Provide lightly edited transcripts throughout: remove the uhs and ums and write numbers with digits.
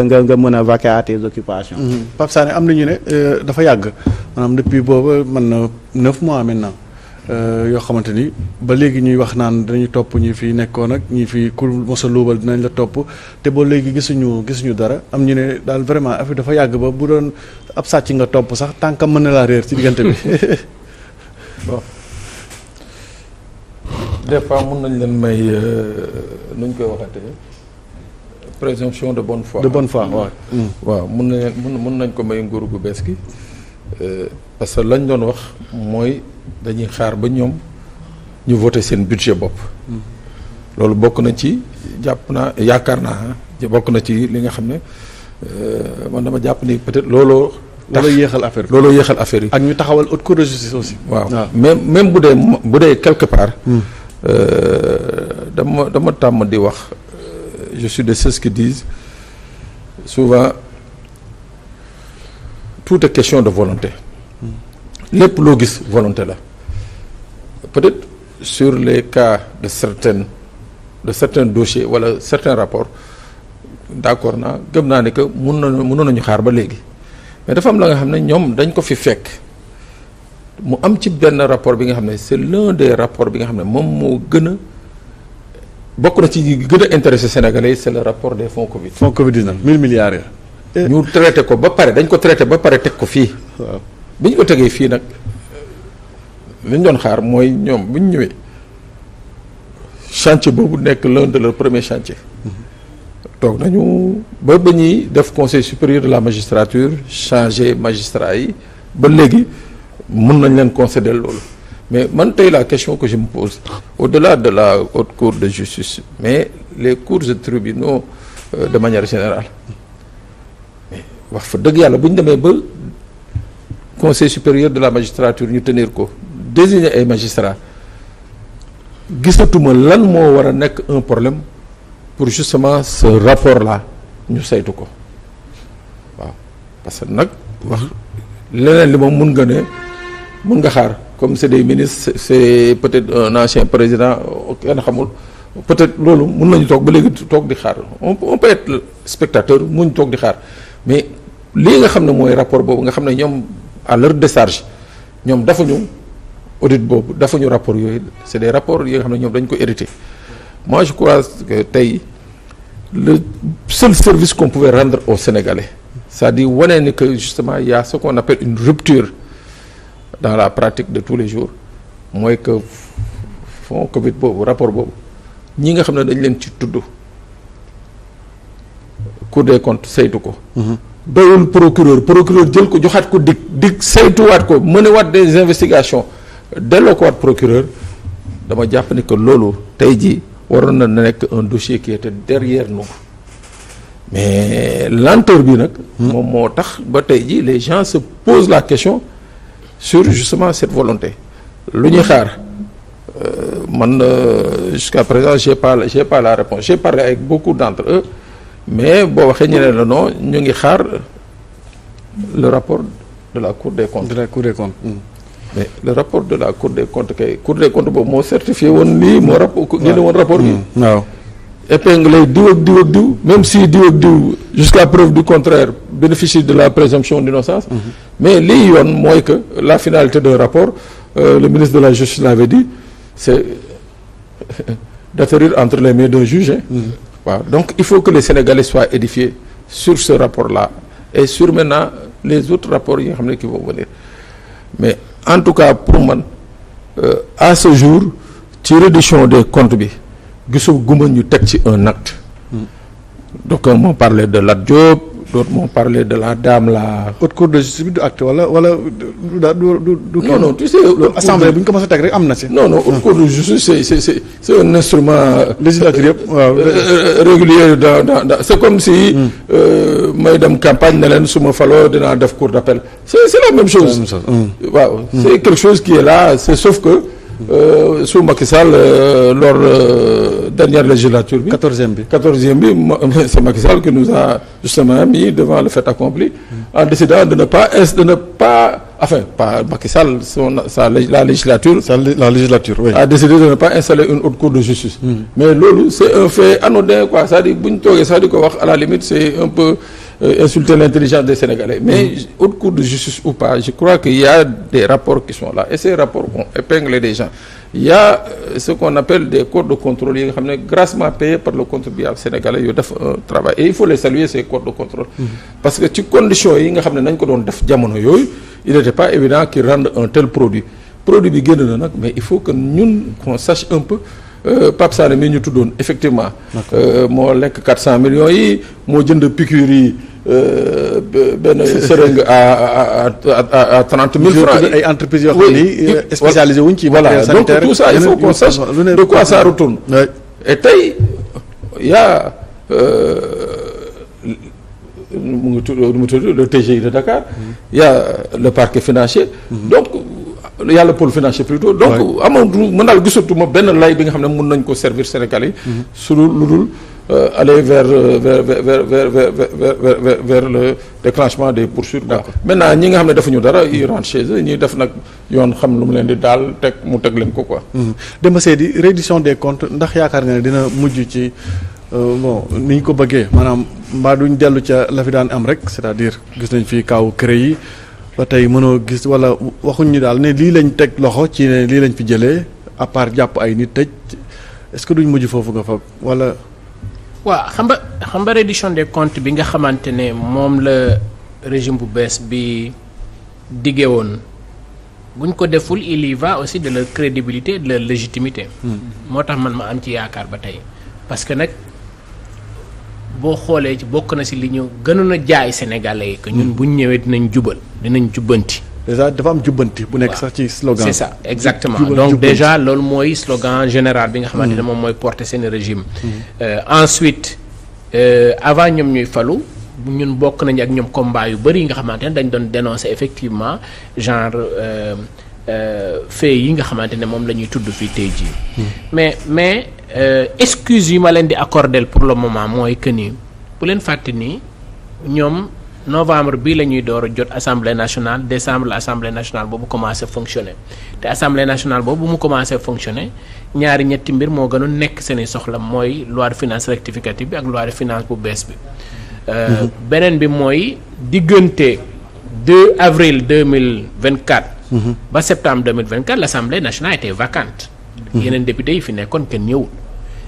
nga mën a vaquer à tes occupations. Pape Sané am na ñu ne dafa yàgg maanaam depuis booba mën na 9 mois maintenant yoo xamante ni ba léegi ñuy wax naan dañuy topp ñi fi nekkoon ak ñi fi ku mos a luubal dinañ la topp te ba léegi gisuñu dara am ñu ne daal vraiment affaire dafa yàgg ba bu doon ab sàcc nga topp sax tànk mën na laa réer ci diggante bi. bon des fois mun nañ leen may nu ñu koy waxatee présomption de bonne foi. de bonne foi waaw. waaw mun nañ ko may nguur gu bees gi parce que lañ doon wax mooy dañuy xaar ba ñoom ñu voté seen budget bopp. loolu bokk na ci jàpp naa yaakaar naa bokk na ci li nga xam ne man dama jàpp ni peut-être looloo. looloo yéexal affaire bi looloo yéexal affaire yi. ak ñu taxawal haute cour de justice aussi. waaw même bu dee quelque part. dama tàmm di wax je suis de ceux qui disent souvent tout est question de volonté. lépp loo gis volonté la peut-être sur les cas de certains dossiers wala certains rapports d'accord naa gëm naa ne que mënoon nañu xaar ba léegi mais dafa am la nga xam ne ñoom dañ ko fi fekk mu am ci benn rapport bi nga xam ne c'est l'un des rapports bi nga xam ne moom moo gën a bokk na ci gën a intéressé Sénégalais c'est le rapport des fonds Covid. fonds Covid-19 1000 milliards ya ñu traité ko ba pare dañ ko traité ba pare teg ko fii. waaw bi ñu ko tegee fii nag li ñu doon xaar mooy ñoom bu ñu ñëwee chantier boobu nekk l'un de leurs premiers chantiers. toog nañu ba ñuy def conseil supérieur de la magistrature changer magistrat yi ba léegi mën nañ leen concéder loolu mais man tey la question que je me pose au-delà de la haute cour de justice mais les cours et tribunaux de manière générale mais wax fa dëgg yàlla bu ñu demee ba conseil supérieur de la magistrature ñu tenir ko désigner ay magistrats gisatuma lan moo war a nekk un problème pour justement ce rapport là ñu saytu ko waaw parce que nag wax leneen li moom mun nga xaar comme c'est des ministres c'est peut-être un ancien président kenn xamul peut-être loolu mun nañu toog ba léegi toog di xaar on peut être spectateur muñ toog di xaar mais lii nga xam ne mooy rapport boobu nga xam ne ñoom à leur décharge ñoom dafa ñu audit boobu dafa ñu rapport yooyu c'est des rapports yi nga xam ne ñoom dañ ko hérité moi je crois que tey le seul service qu'on pouvait rendre aux Sénégalais c'est-à-dire wane ni que justement il y a ce qu'on appelle une rupture dans la pratique de tous les jours mooy que fonds Covid boobu rapport boobu ñi nga xam ne dañ leen ci tudd Cour des comptes saytu ko doyul procureur jël ko joxaat ko dig saytuwaat ko mënewaat des investigations delloo ko waat procureur dama jàpp ni que loolu tey jii waroon na nekk un dossier qui était derrière nous mais lenteur bi nag moom moo tax ba tey jii les gens se posent la question sur justement cette volonté lu ñuy xaar man jusqu'à présent j'ai pas la réponse j'ai parlé avec beaucoup d'entre eux mais boo waxee ñeneen la non ñu ngi xaar le rapport de la Cour des comptes. Mais le rapport de la Cour des comptes kay Cour des comptes boobu moo certifié woon lii moo génne woon rapport bi. waaw épinglé diw ak diw même si diw ak diw jusqu'à preuve du contraire bénéficie de la présomption d'innocence. mais lii yoon mooy que la finalité d'un rapport le ministre de la Justice l'avait dit c'est d'atterrir entre les mains d'un juge. waaw donc il faut que les Sénégalais soient édifiés sur ce rapport-là et sur maintenant les autres rapports yi nga xam ne qui vont venir mais en tout cas pour man à ce jour ci reddition des comptes bi gisu guma ñu teg ci un acte donc m'ont parlé de Lat Diop d'autres m'ont parlé de la dame la haute cour de justice bi du acte wala du non tu sais assemblée bu ñu ko mos a teg rek am na ci non haute cour de justice c'est un instrument législatif yëpp waaw régulier dans c'est comme si may dem campagne ne leen su ma faloo dinaa def cour d'appel c'est la même chose waaw c'est quelque chose qui est là c'est sauf que sous Macky Sall lors dernière législature bi 14e bi c'est Macky Sall qui nous a justement mis devant le fait accompli en décidant de ne pas enfin pas Macky Sall la législature. La législature oui. a décidé de ne pas installer une haute cour de justice. Mais loolu c'est un fait anodin quoi c'est-à-dire bu ñu toogee sax di ko wax à la limite c'est un peu insulter l'intelligence des Sénégalais. Mais haute cour de justice ou pas je crois qu'il y a des rapports qui sont là et ces rapports ont épinglé des gens. Il y a ce qu'on appelle des corps de contrôle yi nga xam ne grassement payés par le contribuable sénégalais yu def un travail et il faut les saluer ces corps de contrôle. Parce que ci conditions yi nga xam ne nañ ko doon def jamono yooyu il n'était pas évident qu'ils rendent un tel produit bi génn na nag mais il faut que ñun qu'on sache un peu Pape Sané mii ñu tuddoon effectivement moo lekk 400 millions yi moo jënd piqûre yi benn seringue à 30 000 francs ay entreprises yoo xam ni spécialisé wuñ ci voilà donc tout ça il faut qu'on sache de quoi ça retourne et tey y a mu ngi tudd le TGI de Dakar y a le parquet financier donc y a le pôle financier plutôt donc amoon mën daal gisatuma benn lay bi nga xam ne mën nañ ko servir Sénégalais yi su lu dul aller vers le déclenchement des poursuites. Maintenant ñi nga xam ne defuñu dara ils rentrent chez eux ñuy def nag yoon xam lu mu leen di daal teg leen ko quoi. Demba Seydi reddition des comptes ndax yaakaar nga ne dina mujj ci bon ni ñu ko bëggee maanaam mbaa duñ dellu ca la fi daan am rek c'est-à-dire gis nañ fi kaw CREI yi ba tey mënoo gis wala waxuñ ñu daal ne lii lañ teg loxo ci ne lii lañ fi jëlee à part jàpp ay nit tëj est-ce que duñ mujj foofu nga fa wala. waaw xam nga reddition des comptes bi nga xamante ne moom la régime bu bees bi diggee woon buñ ko deful il y va aussi de leur crédibilité de leur légitimité. moo tax man ma am ci yaakaar ba tey parce que nag boo xoolee ci bokk na si li ñu gënoon a jaay sénégalais yi que ñun buñ ñëwee dinañ jubbanti. déjà dafa am jubbanti bu nekk sax ci slogan. c'est ça exactement donc déjà loolu mooy slogan général bi nga xamante ne moom mooy porter seen régime. Ensuite avant ñoom ñuy falu ñun bokk nañu ak ñoom combat yu bëri yi nga xamante ne dañ doon dénoncer effectivement genre fait yi nga xamante ne moom la ñuy tudd fii tey jii. mais excuse yi ma leen di accorder pour le moment mooy que ni bu leen fàtte ni ñoom. novembre bii la ñuy door a jot assemblée nationale décembre la assemblée nationale boobu commencé fonctionner te assemblée nationale boobu bu mu commencé fonctionner ñetti mbir moo gënoon nekk seeni soxla mooy loi de finance rectificative bi ak loi de finance bu bees bi. beneen bi mooy diggante 2 avril 2024. ba septembre 2024 l'assemblée nationale était vacante. yeneen députés yi fi nekkoon kenn ñëwul.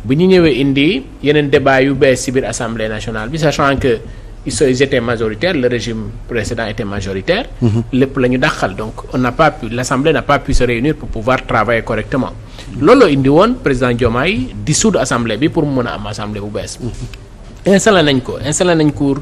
bu ñu ñëwee indi yeneen débat yu bees ci biir assemblée nationale bi sachant que. ils étaient majoritaires le régime précédent était majoritaire. lépp la ñu dàqal donc l'Assemblée n'a pas pu se réunir pour pouvoir travailler correctement. loolu indi woon président Diomaye dissoudre assemblée bi pour mu mën a am assemblée bu bees. installé nañ cour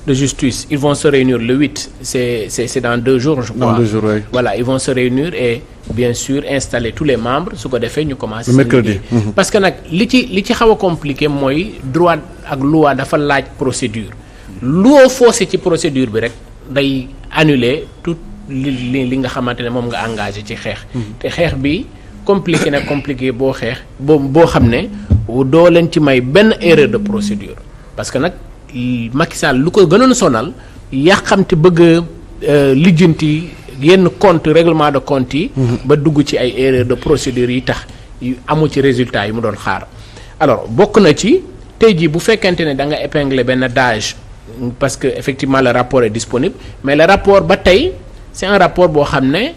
de justice ils vont se réunir le 8 c'est dans 2 jours je crois. Dans 2 jours, oui. Voilà ils vont se réunir et bien sûr installer tous les membres su ko defee ñu commencer. le mercredi. parce que nag li ci xaw a compliqué mooy droit ak loi dafa laaj procédure. loo faussé ci procédure bi rek day annuler tout li nga xamante ne moom nga engagé ci xeex. te xeex bi compliqué boo xam ne doo leen ci may benn erreur de procédure parce que nag Macky Sall lu ko gënoon sonal yàqamte bëgg lijjanti yenn compte règlement de compte yi. ba dugg ci ay erreur de procédure yi tax amu ci résultat yi mu doon xaar alors bokk na ci tey jii bu fekkente ne da nga épingler benn DAGE. parce que effectivement le rapport est disponible mais le rapport ba tey c'est un rapport boo xam ne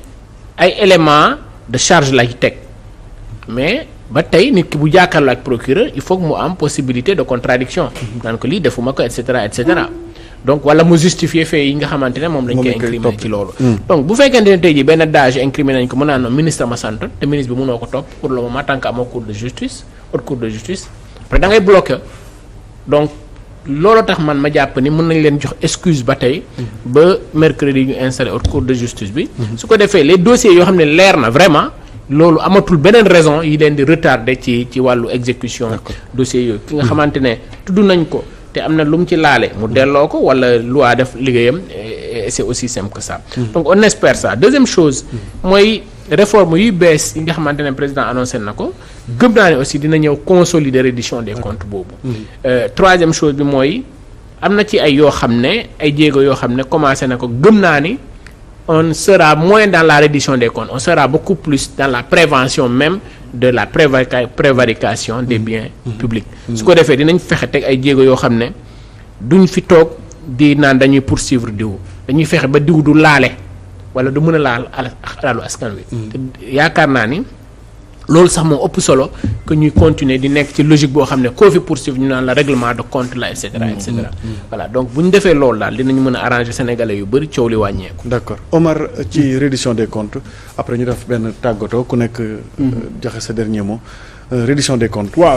ay éléments de charge lay teg mais ba tey nit ki bu jàkkaarloo ak procureur il faut que mu am possibilité de contradiction naan ko lii defuma ko et cetera donc wala mu justifier fait yi nga xamante ne moom lañ koy incriminé ci loolu donc bu fekkente ne tey jii benn DAGE incriminé nañ ko mën naa noonu ministre ma santoon te ministre bi mënoo ko topp pour le moment tant que amoo cour de justice haute cour de justice après da ngay bloqué donc loolu tax man ma jàpp ni mën nañ leen jox excuse ba tey ba mercredi ñu installé haute cour de justice bi su ko defee les dossiers yoo xam ne leer na vraiment loolu amatul beneen raison yi leen di retarder ci wàllu exécution dossiers yooyu ki nga xamante ne tudd nañ ko te am na lu mu ci laale mu delloo ko wala loi def liggéeyam et c'est aussi simple que ça donc on espère ça deuxième chose mooy réforme yu bees yi nga xamante ne président annoncé na ko gëm naa ne aussi dina ñëw consolider reddition des comptes boobu. Troisième chose bi mooy am na ci ay yoo xam ne ay jéego yoo xam ne commencé na ko gëm naa ni on sera moins dans la reddition des comptes, on sera beaucoup plus dans la prévention même de la prévarication des biens publics. su ko defee dinañ fexe teg ay jéego yoo xam ne duñ fi toog di naan dañuy poursuivre diw, dañuy fexe ba diw du laale wala du mën a laal alalu askan wi. te yaakaar naa ni loolu sax moo ëpp solo que ñuy continuer di nekk ci logique boo xam ne koo fi poursuivre ñu naan la règlement de compte la et cetera et cetera. voilà donc bu ñu defee loolu daal dinañ mën a arranger sénégalais yu bëri coow li wàññeeku. d'accord Omar ci reddition des comptes après ñu def benn tàggatoo ku nekk joxe sa dernier mot reddition des comptes. waaw